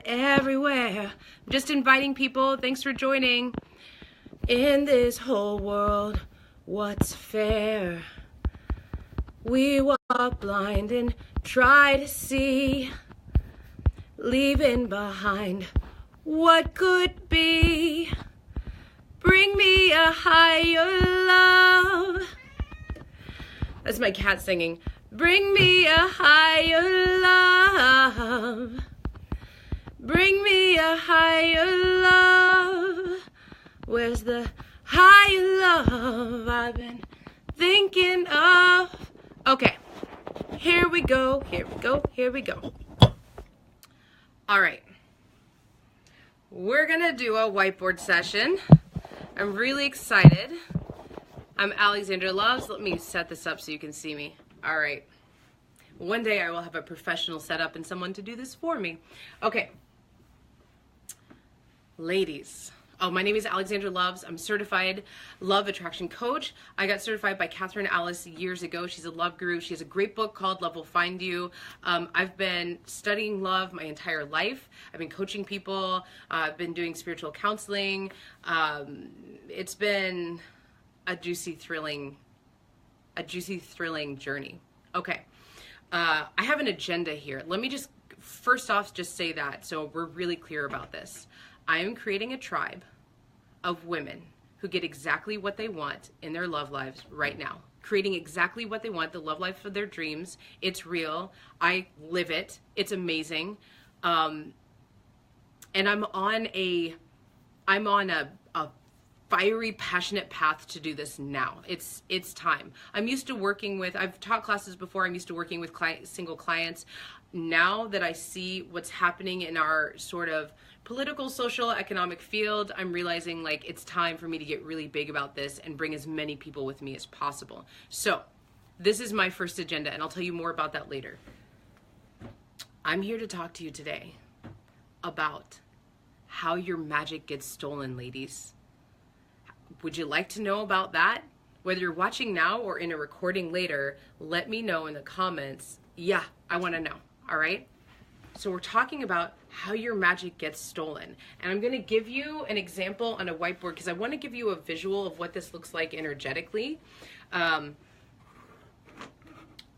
everywhere. I'm just inviting people. Thanks for joining. In this whole world, what's fair? We walk blind and try to see, leaving behind what could be. Bring me a higher love. That's my cat singing. Bring me a higher love. Bring me a higher love. Where's the higher love I've been thinking of? Okay, here we go, here we go, here we go. All right, we're gonna do a whiteboard session. I'm really excited. I'm Alexandra Loves. Let me set this up so you can see me. All right. One day I will have a professional setup and someone to do this for me. Okay. Ladies. Oh, my name is Alexandra Loves. I'm certified love attraction coach. I got certified by Catherine Alice years ago. She's a love guru. She has a great book called Love Will Find You. I've been studying love my entire life. I've been coaching people. I've been doing spiritual counseling. It's been a juicy, thrilling journey. Okay. I have an agenda here. Let me just first off just say that so we're really clear about this. I am creating a tribe of women who get exactly what they want in their love lives right now. Creating exactly what they want, the love life of their dreams. It's real. I live it. It's amazing. And I'm on a fiery, passionate path to do this now. It's time. I'm used to working with, I've taught classes before, I'm used to working with single clients. Now that I see what's happening in our sort of political, social, economic field, I'm realizing like it's time for me to get really big about this and bring as many people with me as possible. So this is my first agenda, and I'll tell you more about that later. I'm here to talk to you today about how your magic gets stolen, ladies. Would you like to know about that? Whether you're watching now or in a recording later, let me know in the comments. Yeah, I want to know. All right? So we're talking about how your magic gets stolen. And I'm going to give you an example on a whiteboard because I want to give you a visual of what this looks like energetically. I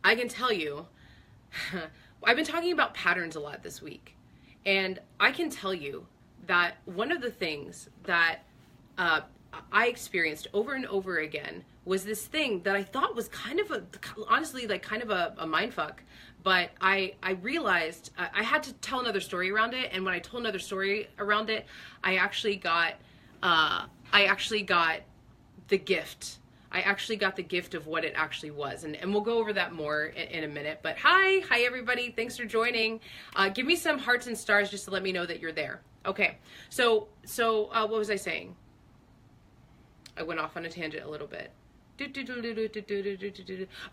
can tell you, I've been talking about patterns a lot this week. And I can tell you that one of the things that I experienced over and over again was this thing that I thought was kind of honestly, like kind of a mind fuck. But I realized I had to tell another story around it. And when I told another story around it, I actually got the gift. I actually got the gift of what it actually was. And we'll go over that more in a minute. But hi everybody. Thanks for joining. Give me some hearts and stars just to let me know that you're there. Okay. So what was I saying? I went off on a tangent a little bit.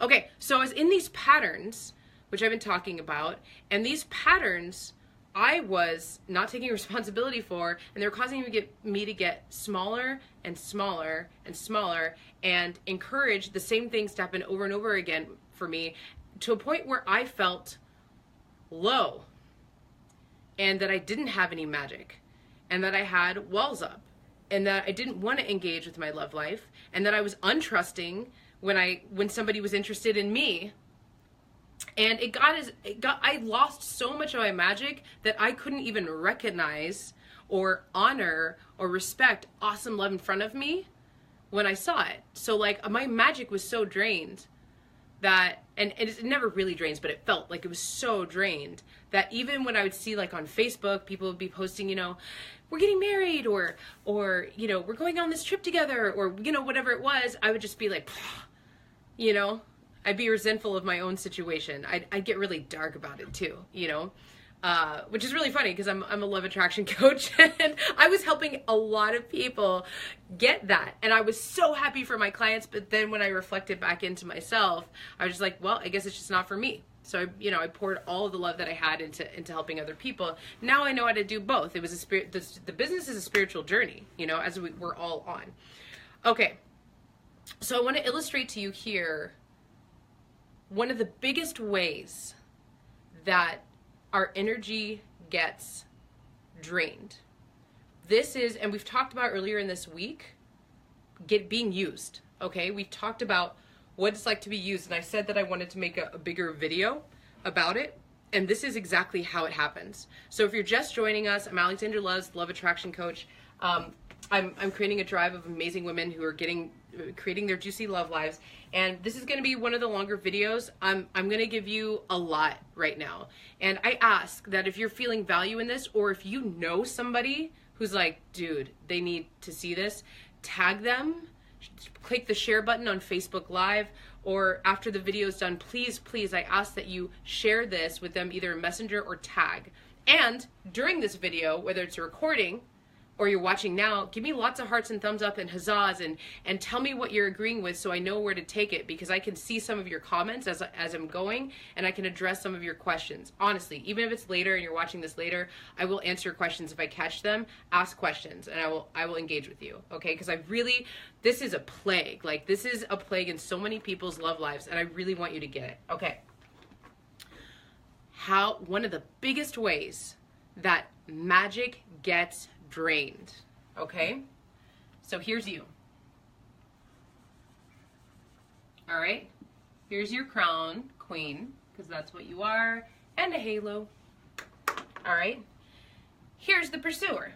Okay, so I was in these patterns, which I've been talking about, and these patterns I was not taking responsibility for, and they were causing me to get smaller and smaller and smaller, and encourage the same things to happen over and over again for me, to a point where I felt low, and that I didn't have any magic, and that I had walls up, and that I didn't want to engage with my love life, and that I was untrusting when somebody was interested in me. And I lost so much of my magic that I couldn't even recognize or honor or respect awesome love in front of me when I saw it. So like my magic was so drained that, and it never really drains, but it felt like it was so drained that even when I would see like on Facebook, people would be posting, you know, we're getting married or, you know, we're going on this trip together or, you know, whatever it was, I would just be like, you know, I'd be resentful of my own situation. I'd get really dark about it too, you know, which is really funny because I'm a love attraction coach and I was helping a lot of people get that. And I was so happy for my clients. But then when I reflected back into myself, I was just like, well, I guess it's just not for me. So, I poured all of the love that I had into helping other people. Now I know how to do both. It was the business is a spiritual journey, as we're all on. Okay. So I want to illustrate to you here one of the biggest ways that our energy gets drained. This is, and we've talked about earlier in this week, being used, okay? We've talked about what it's like to be used, and I said that I wanted to make a bigger video about it, and this is exactly how it happens. So if you're just joining us, I'm Alexandra Loves, Love Attraction Coach. I'm creating a drive of amazing women who are creating their juicy love lives, and this is going to be one of the longer videos. I'm going to give you a lot right now, and I ask that if you're feeling value in this, or if you know somebody who's like, dude, they need to see this, tag them, click the share button on Facebook Live, or after the video is done, please, I ask that you share this with them, either in Messenger or tag. And during this video, whether it's a recording or you're watching now, give me lots of hearts and thumbs up and huzzahs, and tell me what you're agreeing with so I know where to take it, because I can see some of your comments as I'm going, and I can address some of your questions. Honestly, even if it's later and you're watching this later, I will answer questions if I catch them. Ask questions and I will engage with you, okay? Because this is a plague. Like, this is a plague in so many people's love lives, and I really want you to get it. Okay. One of the biggest ways that magic gets drained, okay? So here's you. All right? Here's your crown, queen, because that's what you are, and a halo. All right? Here's the pursuer.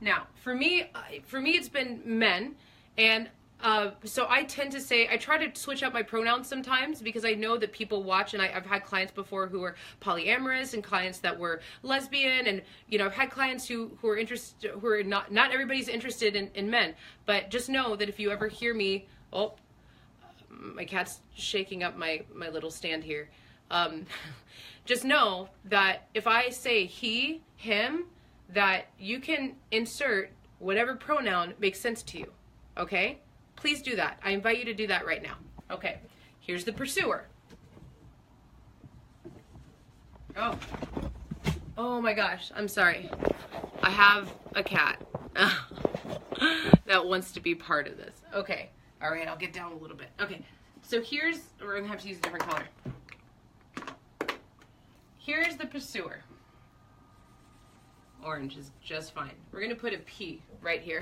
Now, for me it's been men, and so I tend to say, I try to switch up my pronouns sometimes, because I know that people watch, and I've had clients before who are polyamorous, and clients that were lesbian, and I've had clients who are interested, who are not everybody's interested in men. But just know that if you ever hear me, oh, my cat's shaking up my little stand here. Just know that if I say he, him, that you can insert whatever pronoun makes sense to you, okay? Please do that. I invite you to do that right now. Okay, here's the pursuer. Oh my gosh, I'm sorry. I have a cat that wants to be part of this. Okay, all right, I'll get down a little bit. Okay, so we're gonna have to use a different color. Here's the pursuer. Orange is just fine. We're gonna put a P right here.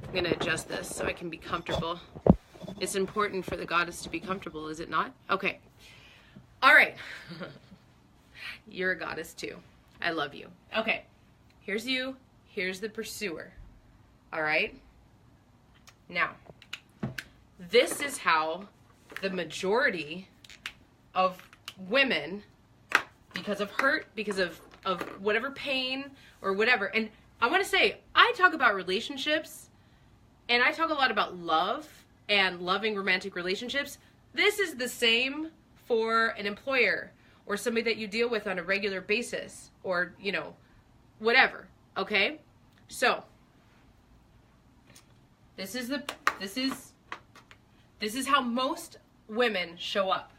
I'm going to adjust this so I can be comfortable. It's important for the goddess to be comfortable, is it not? Okay. All right. You're a goddess too. I love you. Okay. Here's you. Here's the pursuer. All right. Now, this is how the majority of women, because of hurt, because of whatever pain or whatever, and I want to say, I talk about relationships, and I talk a lot about love and loving romantic relationships. This is the same for an employer or somebody that you deal with on a regular basis, or, whatever, okay? So, this is how most women show up.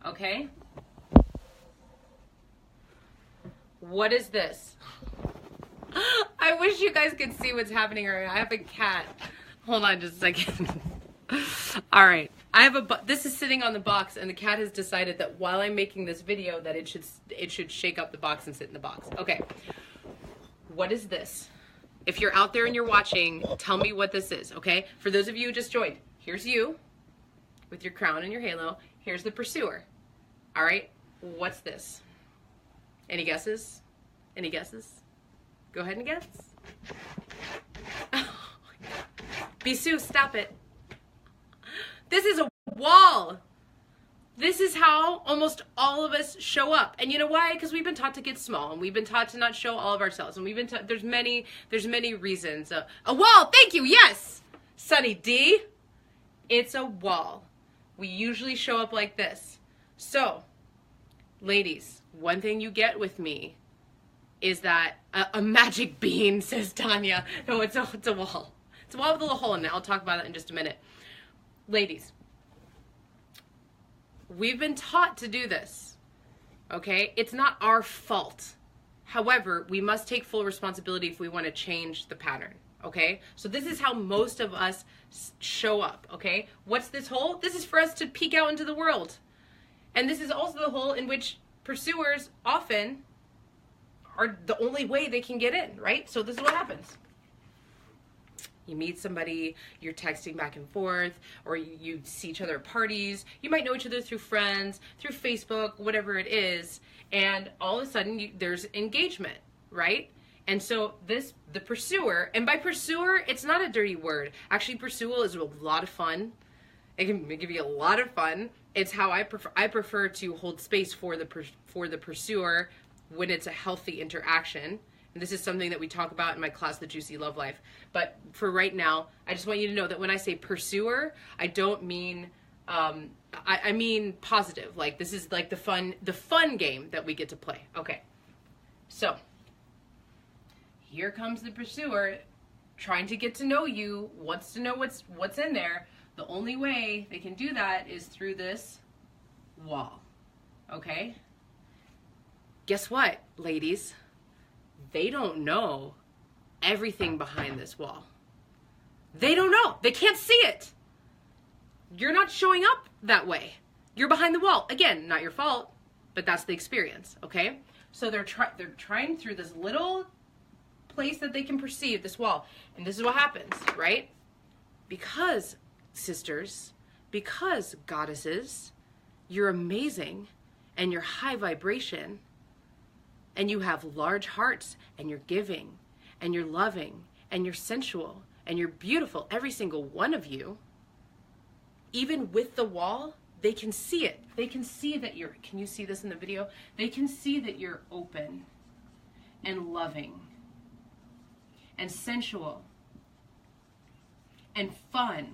Okay? What is this? I wish you guys could see what's happening right now. I have a cat. Hold on just a second. All right. This is sitting on the box, and the cat has decided that while I'm making this video that it should shake up the box and sit in the box. Okay. What is this? If you're out there and you're watching, tell me what this is, okay? For those of you who just joined, here's you with your crown and your halo. Here's the pursuer. All right. What's this? Any guesses? Any guesses? Go ahead and guess. Oh, Bisou, stop it. This is a wall. This is how almost all of us show up. And you know why? Because we've been taught to get small, and we've been taught to not show all of ourselves. And we've been taught, there's many reasons. A wall, thank you, yes! Sunny D, it's a wall. We usually show up like this. So, ladies, one thing you get with me is that a magic bean, says Tanya. No, it's a wall. It's a wall with a little hole in it. I'll talk about that in just a minute. Ladies, we've been taught to do this, okay? It's not our fault. However, we must take full responsibility if we want to change the pattern, okay? So this is how most of us show up, okay? What's this hole? This is for us to peek out into the world. And this is also the hole in which pursuers often are the only way they can get in, right? So this is what happens. You meet somebody, you're texting back and forth, or you see each other at parties. You might know each other through friends, through Facebook, whatever it is. And all of a sudden, there's engagement, right? And so the pursuer, and by pursuer, it's not a dirty word. Actually, pursual is a lot of fun. It can give you a lot of fun. It's how I prefer to hold space for the pursuer when it's a healthy interaction. And this is something that we talk about in my class, The Juicy Love Life. But for right now, I just want you to know that when I say pursuer, I don't mean, I mean positive. Like, this is like the fun game that we get to play. Okay. So, here comes the pursuer trying to get to know you, wants to know what's in there. The only way they can do that is through this wall. Okay? Guess what, ladies? They don't know everything behind this wall. They don't know. They can't see it. You're not showing up that way. You're behind the wall. Again, not your fault, but that's the experience, okay? So they're trying through this little place that they can perceive, this wall. And this is what happens, right? Because, sisters, because goddesses, you're amazing and you're high vibration, and you have large hearts, and you're giving, and you're loving, and you're sensual, and you're beautiful, every single one of you. Even with the wall, they can see it. They can see that can you see this in the video? They can see that you're open and loving and sensual and fun,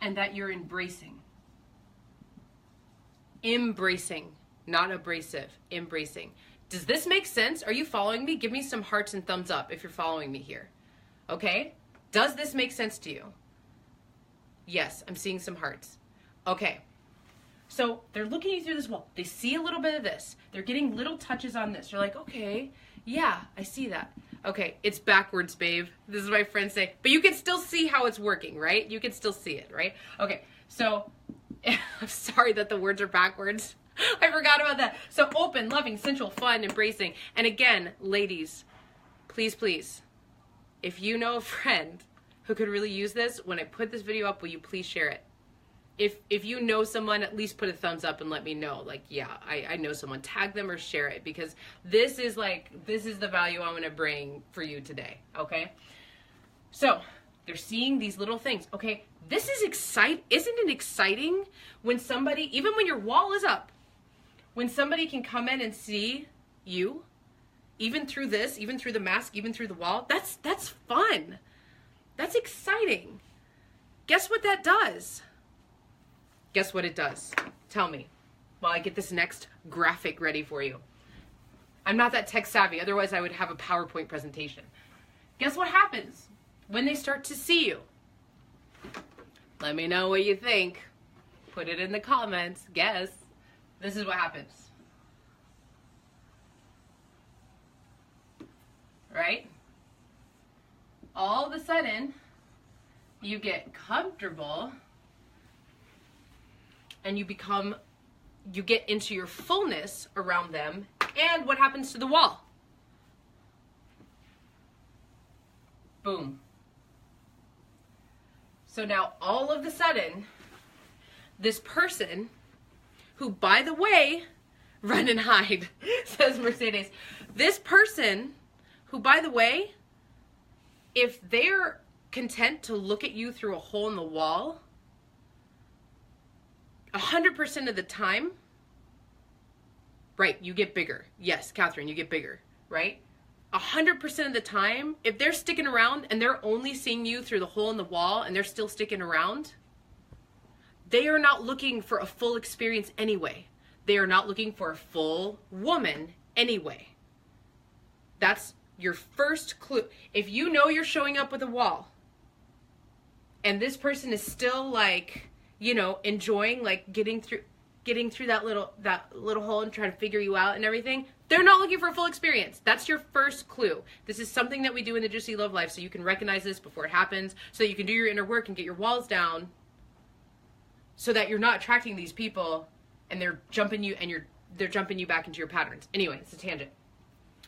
and that you're embracing. Embracing. Not abrasive, embracing. Does this make sense? Are you following me? Give me some hearts and thumbs up if you're following me here. Okay? Does this make sense to you? Yes, I'm seeing some hearts. Okay. So they're looking you through this wall. They see a little bit of this. They're getting little touches on this. You're like, okay, yeah, I see that. Okay, it's backwards, babe. This is what my friends say. But you can still see how it's working, right? You can still see it, right? Okay, so I'm sorry that the words are backwards. I forgot about that. So open, loving, sensual, fun, embracing. And again, ladies, please, please, if you know a friend who could really use this, when I put this video up, will you please share it? If you know someone, at least put a thumbs up and let me know. Like, yeah, I know someone. Tag them or share it, because this is the value I'm going to bring for you today, okay? So they're seeing these little things. Okay, this is exciting. Isn't it exciting when somebody, even when your wall is up, when somebody can come in and see you, even through this, even through the mask, even through the wall? That's fun. That's exciting. Guess what that does? Guess what it does? Tell me while I get this next graphic ready for you. I'm not that tech savvy, otherwise I would have a PowerPoint presentation. Guess what happens when they start to see you? Let me know what you think. Put it in the comments. Guess. This is what happens. Right? All of a sudden, you get comfortable and you get into your fullness around them. And what happens to the wall? Boom. So now all of a sudden, this person, who, by the way, run and hide, says Mercedes. This person, who, by the way, if they're content to look at you through a hole in the wall, 100% of the time, right, you get bigger. Yes, Catherine, you get bigger, right? 100% of the time, if they're sticking around and they're only seeing you through the hole in the wall and they're still sticking around, they are not looking for a full experience anyway. They are not looking for a full woman anyway. That's your first clue. If you know you're showing up with a wall and this person is still like, you know, enjoying like getting through that little hole and trying to figure you out and everything, they're not looking for a full experience. That's your first clue. This is something that we do in the Juicy Love Life, so you can recognize this before it happens, so that you can do your inner work and get your walls down, so that you're not attracting these people and they're jumping you back into your patterns. Anyway, it's a tangent.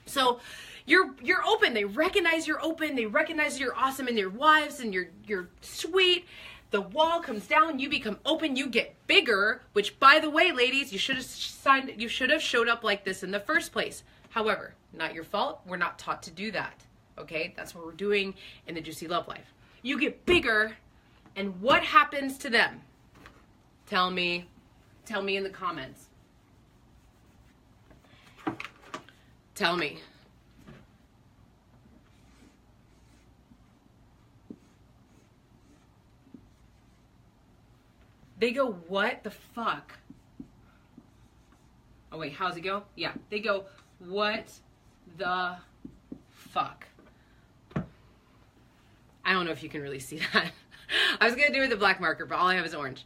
So you're open. They recognize you're open. They recognize you're awesome and your wives and you're sweet. The wall comes down, you become open, you get bigger, which, by the way, ladies, you should have showed up like this in the first place. However, not your fault. We're not taught to do that. Okay? That's what we're doing in the Juicy Love Life. You get bigger, and what happens to them? Tell me in the comments. Tell me. They go, what the fuck? Oh wait, how's it go? Yeah, they go, what the fuck? I don't know if you can really see that. I was gonna do it with the black marker, but all I have is orange.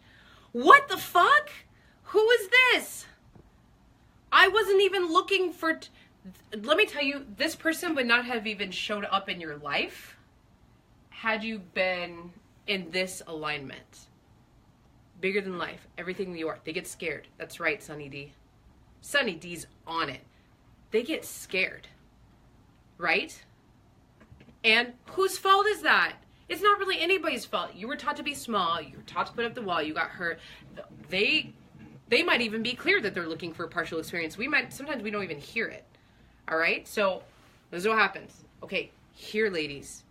What the fuck? Who is this? I wasn't even looking for... Let me tell you, this person would not have even showed up in your life had you been in this alignment. Bigger than life, everything you are. They get scared. That's right, Sunny D. Sunny D's on it. They get scared, right? And whose fault is that? It's not really anybody's fault. You were taught to be small. You were taught to put up the wall. You got hurt. They might even be clear that they're looking for a partial experience. Sometimes we don't even hear it. All right? So this is what happens. Okay, here, ladies.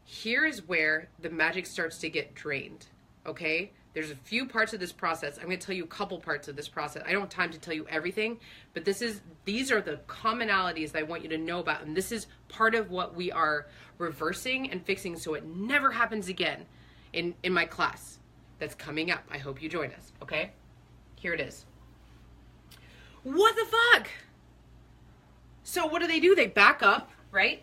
Here is where the magic starts to get drained. Okay? There's a few parts of this process. I'm going to tell you a couple parts of this process. I don't have time to tell you everything, but these are the commonalities that I want you to know about. And this is part of what we are reversing and fixing so it never happens again in my class that's coming up. I hope you join us, okay? Here it is. What the fuck? So what do? They back up, right?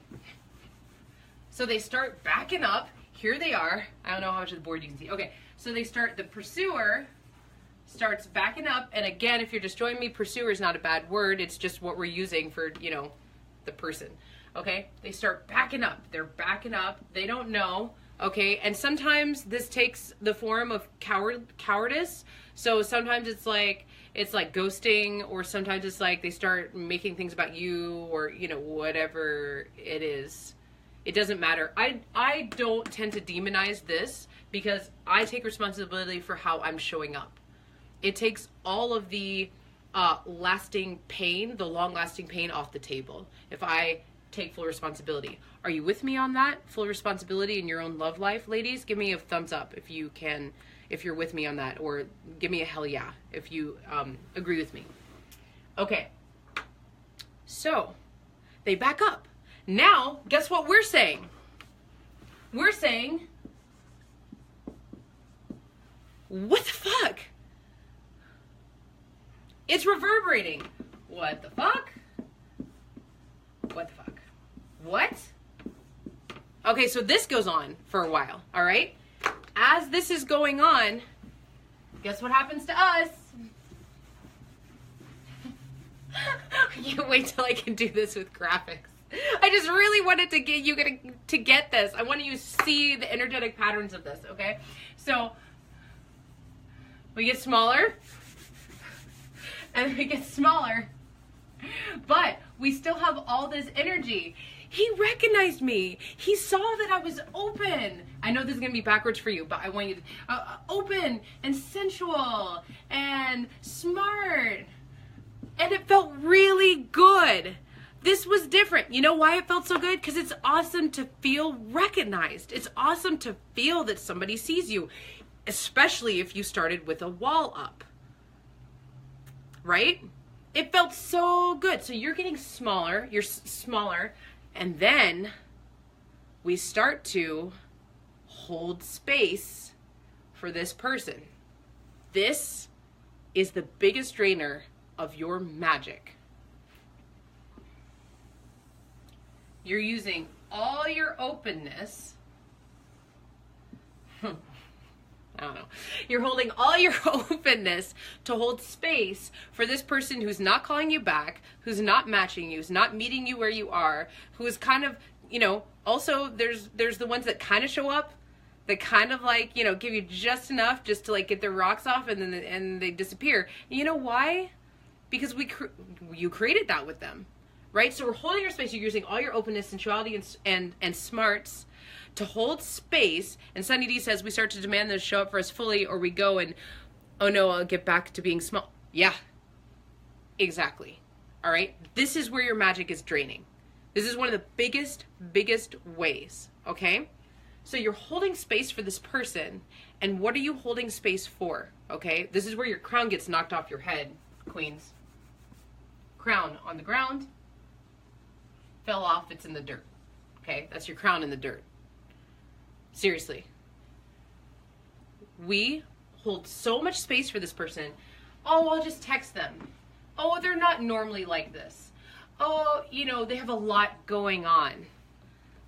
So they start backing up. Here they are. I don't know how much of the board you can see. Okay. So the pursuer starts backing up. And again, if you're just joining me, pursuer is not a bad word. It's just what we're using for, the person. Okay? They start backing up. They're backing up. They don't know. Okay? And sometimes this takes the form of cowardice. So sometimes it's like ghosting, or sometimes it's like they start making things about you, or, whatever it is. It doesn't matter. I don't tend to demonize this, because I take responsibility for how I'm showing up. It takes all of the lasting pain, the long-lasting pain off the table, if I take full responsibility. Are you with me on that? Full responsibility in your own love life, ladies? Give me a thumbs up if you can, if you're with me on that, or give me a hell yeah if you agree with me. Okay. So, they back up. Now, guess what we're saying? We're saying... What the fuck? It's reverberating. What the fuck? What the fuck? What? Okay, so this goes on for a while, all right? As this is going on, guess what happens to us? I can't wait till I can do this with graphics. I just really wanted to get you to get this. I want you to see the energetic patterns of this, okay? So... we get smaller, and we get smaller, but we still have all this energy. He recognized me. He saw that I was open. I know this is going to be backwards for you, but I want you to, open and sensual and smart. And it felt really good. This was different. You know why it felt so good? Because it's awesome to feel recognized. It's awesome to feel that somebody sees you. Especially if you started with a wall up, right? It felt so good. So you're getting smaller, you're smaller, and then we start to hold space for this person. This is the biggest drainer of your magic. You're using all your openness. I don't know. You're holding all your openness to hold space for this person who's not calling you back, who's not matching you, who's not meeting you where you are, who is kind of, also there's the ones that kind of show up that kind of like, you know, give you just enough just to like get their rocks off, and then they disappear. And you know why? Because you created that with them, right? So we're holding our space. You're using all your openness, sensuality, and smarts to hold space. And Sunny D says we start to demand them to show up for us fully, or we go and, oh no, I'll get back to being small. Yeah, exactly. All right. This is where your magic is draining. This is one of the biggest ways. Okay. So you're holding space for this person, and what are you holding space for? Okay. This is where your crown gets knocked off your head, queens. Crown on the ground, fell off, it's in the dirt. Okay, that's your crown in the dirt. Seriously. We hold so much space for this person. Oh, I'll just text them. Oh, they're not normally like this. Oh, you know, they have a lot going on.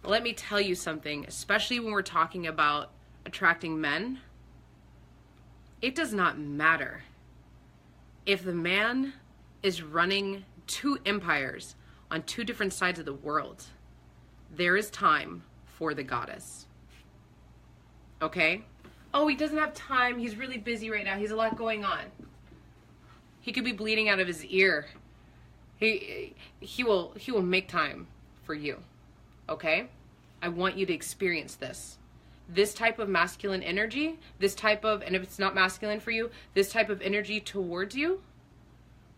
Let me tell you something, especially when we're talking about attracting men. It does not matter if the man is running 2 empires on 2 different sides of the world. There is time for the goddess. Okay? Oh, he doesn't have time. He's really busy right now. He's a lot going on. He could be bleeding out of his ear. He will make time for you. Okay? I want you to experience this. This type of masculine energy, this type of, and if it's not masculine for you, this type of energy towards you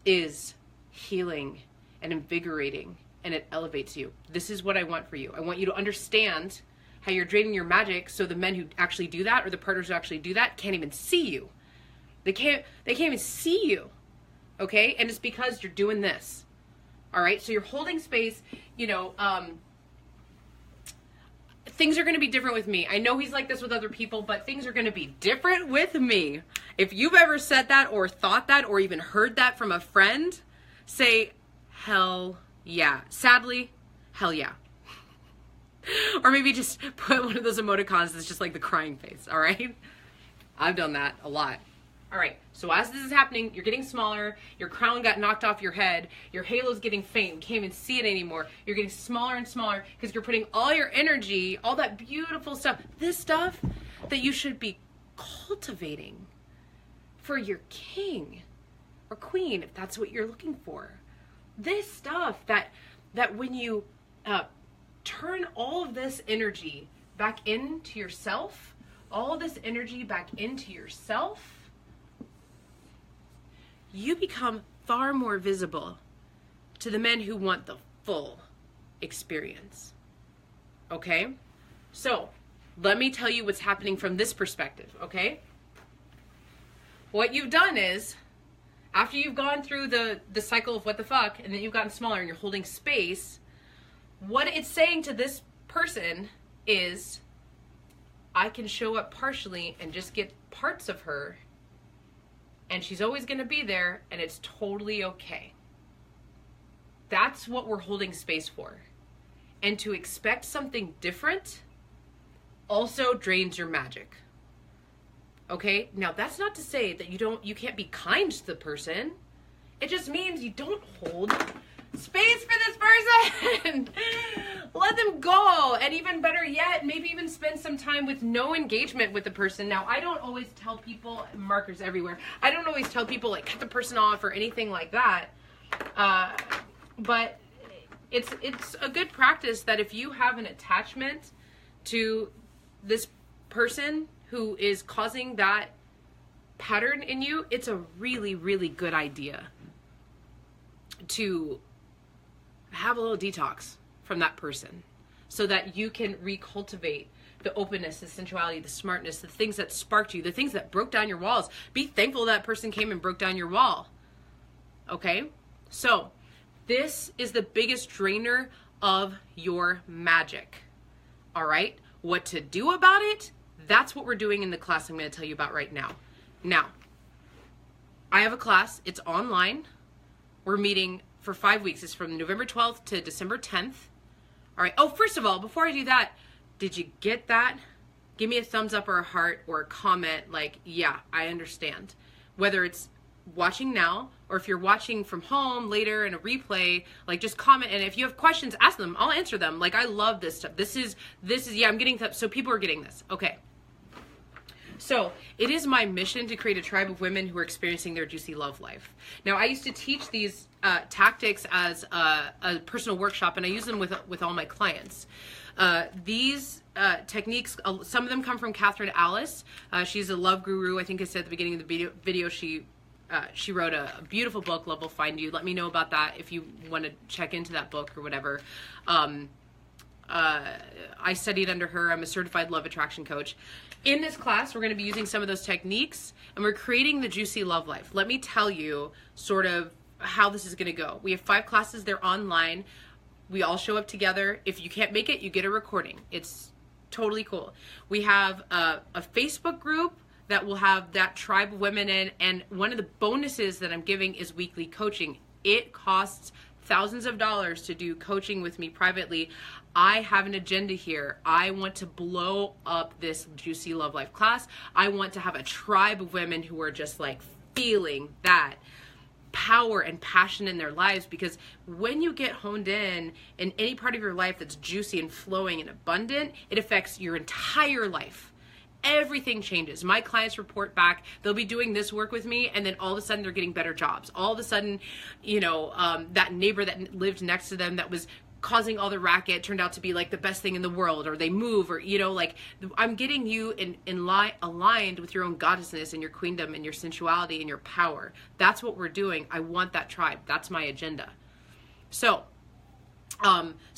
is healing and invigorating, and it elevates you. This is what I want for you. I want you to understand how you're draining your magic, so the men who actually do that, or the partners who actually do that, can't even see you. They can't even see you. Okay? And it's because you're doing this. All right? So you're holding space, you know, things are going to be different with me. I know he's like this with other people, but things are going to be different with me. If you've ever said that or thought that or even heard that from a friend, say, hell yeah. Sadly, hell yeah. Or maybe just put one of those emoticons that's just like the crying face, all right? I've done that a lot. All right, so as this is happening, you're getting smaller, your crown got knocked off your head, your halo's getting faint, you can't even see it anymore, you're getting smaller and smaller because you're putting all your energy, all that beautiful stuff, this stuff that you should be cultivating for your king or queen, if that's what you're looking for. This stuff that when you turn all of this energy back into yourself, all this energy back into yourself, you become far more visible to the men who want the full experience. Okay? So, let me tell you what's happening from this perspective, okay? What you've done is, after you've gone through the cycle of what the fuck, and then you've gotten smaller and you're holding space, what it's saying to this person is, I can show up partially and just get parts of her, and she's always going to be there, and it's totally okay. That's what we're holding space for. And to expect something different also drains your magic. Okay? Now, that's not to say that you can't be kind to the person. It just means you don't hold space for this person. Let them go. And even better yet, maybe even spend some time with no engagement with the person. Now, I don't always tell people, markers everywhere, I don't always tell people like cut the person off or anything like that. But it's a good practice that if you have an attachment to this person who is causing that pattern in you, it's a really, really good idea to have a little detox from that person so that you can recultivate the openness, the sensuality, the smartness, the things that sparked you, the things that broke down your walls. Be thankful that person came and broke down your wall. Okay? So, this is the biggest drainer of your magic. All right? What to do about it? That's what we're doing in the class I'm going to tell you about right now. Now, I have a class. It's online. We're meeting for 5 weeks. It's from November 12th to December 10th. All right. Oh, first of all, before I do that, did you get that? Give me a thumbs up or a heart or a comment like, yeah, I understand. Whether it's watching now or if you're watching from home later in a replay, like just comment. And if you have questions, ask them. I'll answer them. Like, I love this stuff. This is yeah, I'm getting, so people are getting this. Okay. So it is my mission to create a tribe of women who are experiencing their juicy love life. Now, I used to teach these tactics as a personal workshop, and I use them with all my clients. These techniques, some of them come from Catherine Alice. She's a love guru. I think I said at the beginning of the video she wrote a beautiful book, Love Will Find You. Let me know about that if you want to check into that book or whatever. I studied under her. I'm a certified love attraction coach. In this class, we're going to be using some of those techniques, and we're creating the juicy love life. Let me tell you sort of how this is going to go. We have 5 classes. They're online. We all show up together. If you can't make it, you get a recording. It's totally cool. We have a Facebook group that will have that tribe of women in, and one of the bonuses that I'm giving is weekly coaching. It costs thousands of dollars to do coaching with me privately. I have an agenda here. I want to blow up this juicy love life class. I want to have a tribe of women who are just like feeling that power and passion in their lives, because when you get honed in any part of your life that's juicy and flowing and abundant, it affects your entire life. Everything changes. My clients report back, they'll be doing this work with me, and then all of a sudden they're getting better jobs. All of a sudden, you know, that neighbor that lived next to them that was causing all the racket turned out to be like the best thing in the world, or they move, or, you know, like I'm getting you aligned with your own goddessness and your queendom and your sensuality and your power. That's what we're doing. I want that tribe. That's my agenda. So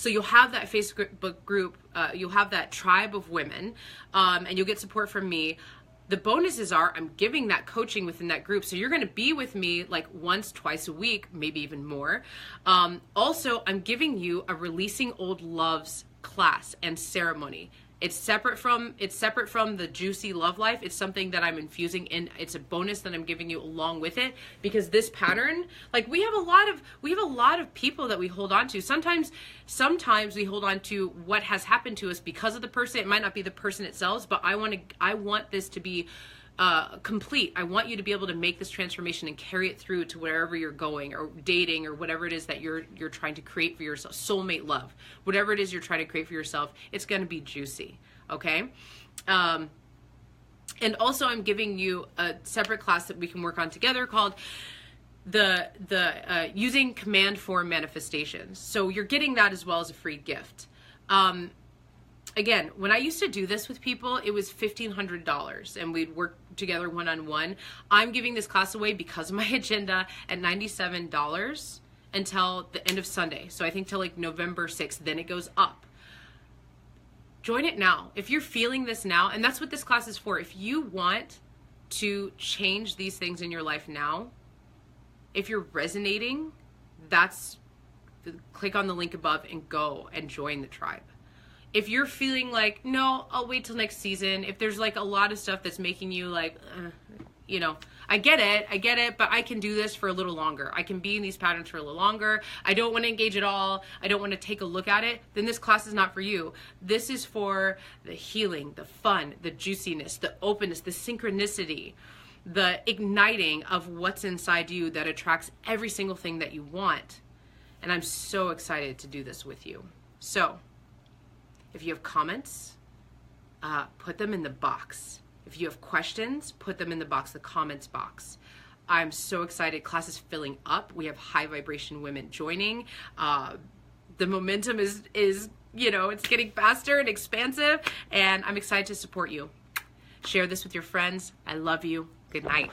you'll have that Facebook group, you'll have that tribe of women, and you'll get support from me. The bonuses are I'm giving that coaching within that group. So you're going to be with me like once, twice a week, maybe even more. Also, I'm giving you a Releasing Old Loves class and ceremony. It's separate from the juicy love life. It's something that I'm infusing in. It's a bonus that I'm giving you along with it, because this pattern, like we have a lot of people that we hold on to. Sometimes we hold on to what has happened to us because of the person. It might not be the person itself, but I want this to be complete. I want you to be able to make this transformation and carry it through to wherever you're going, or dating, or whatever it is that you're trying to create for yourself. Soulmate love, whatever it is you're trying to create for yourself, it's going to be juicy. Okay. And also I'm giving you a separate class that we can work on together called the using command form manifestations. So you're getting that as well as a free gift. Again, when I used to do this with people, it was $1,500 and we'd work together one-on-one. I'm giving this class away because of my agenda at $97 until the end of Sunday. So I think till like November 6th, then it goes up. Join it now. If you're feeling this now, and that's what this class is for. If you want to change these things in your life now, if you're resonating, click on the link above and go and join the tribe. If you're feeling like, no, I'll wait till next season, if there's like a lot of stuff that's making you like, you know, I get it, but I can do this for a little longer. I can be in these patterns for a little longer. I don't want to engage at all. I don't want to take a look at it. Then this class is not for you. This is for the healing, the fun, the juiciness, the openness, the synchronicity, the igniting of what's inside you that attracts every single thing that you want. And I'm so excited to do this with you. So if you have comments, put them in the box. If you have questions, put them in the box, the comments box. I'm so excited. Class is filling up. We have high vibration women joining. The momentum is, you know, it's getting faster and expansive, and I'm excited to support you. Share this with your friends. I love you. Good night.